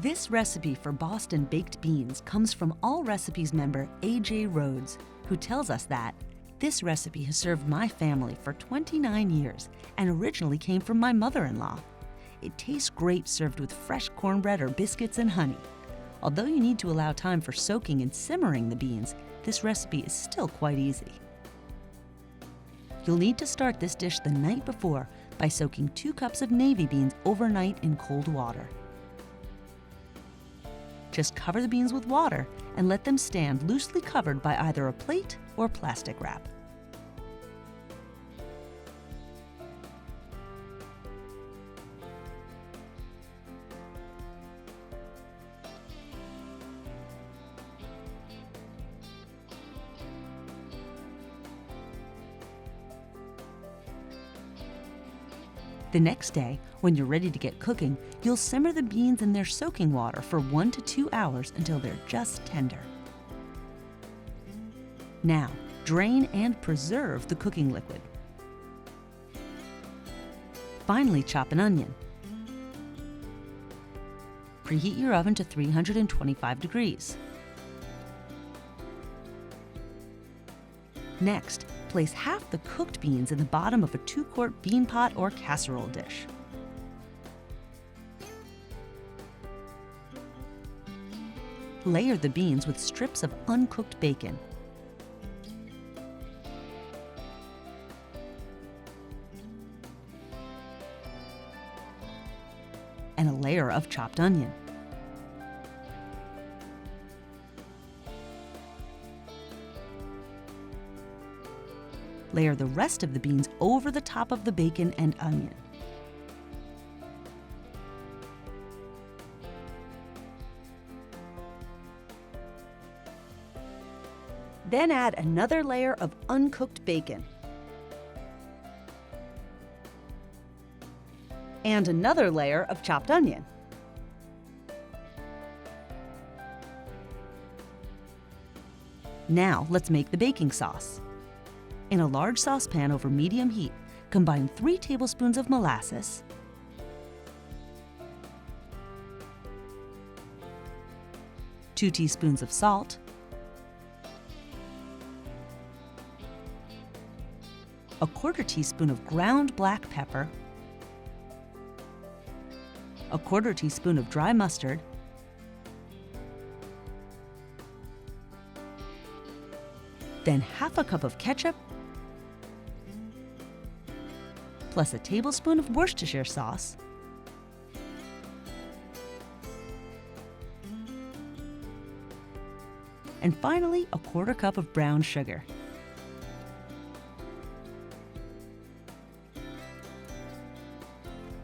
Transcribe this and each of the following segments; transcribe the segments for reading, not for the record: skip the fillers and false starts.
This recipe for Boston baked beans comes from Allrecipes member AJ Rhodes, who tells us that this recipe has served my family for 29 years and originally came from my mother-in-law. It tastes great served with fresh cornbread or biscuits and honey. Although you need to allow time for soaking and simmering the beans, this recipe is still quite easy. You'll need to start this dish the night before by soaking 2 cups of navy beans overnight in cold water. Just cover the beans with water and let them stand loosely covered by either a plate or plastic wrap. The next day, when you're ready to get cooking, you'll simmer the beans in their soaking water for 1 to 2 hours until they're just tender. Now, drain and preserve the cooking liquid. Finally, chop an onion. Preheat your oven to 325 degrees. Next, place half the cooked beans in the bottom of a 2-quart bean pot or casserole dish. Layer the beans with strips of uncooked bacon. And a layer of chopped onion. Layer the rest of the beans over the top of the bacon and onion. Then add another layer of uncooked bacon. And another layer of chopped onion. Now let's make the baking sauce. In a large saucepan over medium heat, combine 3 tablespoons of molasses, 2 teaspoons of salt, a 1/4 teaspoon of ground black pepper, a 1/4 teaspoon of dry mustard, then half a cup of ketchup, plus a tablespoon of Worcestershire sauce, and finally a 1/4 cup of brown sugar.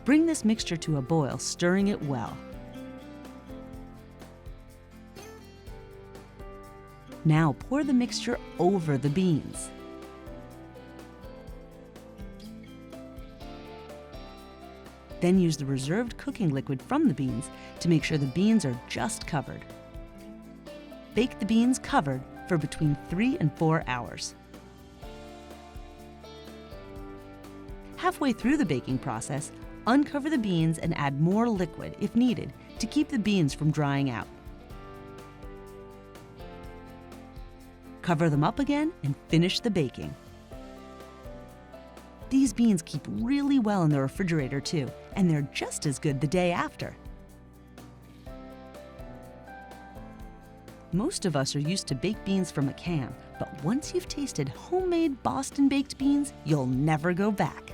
Bring this mixture to a boil, stirring it well. Now pour the mixture over the beans. Then use the reserved cooking liquid from the beans to make sure the beans are just covered. Bake the beans covered for between 3 and 4 hours. Halfway through the baking process, uncover the beans and add more liquid if needed to keep the beans from drying out. Cover them up again and finish the baking. These beans keep really well in the refrigerator too, and they're just as good the day after. Most of us are used to baked beans from a can, but once you've tasted homemade Boston baked beans, you'll never go back.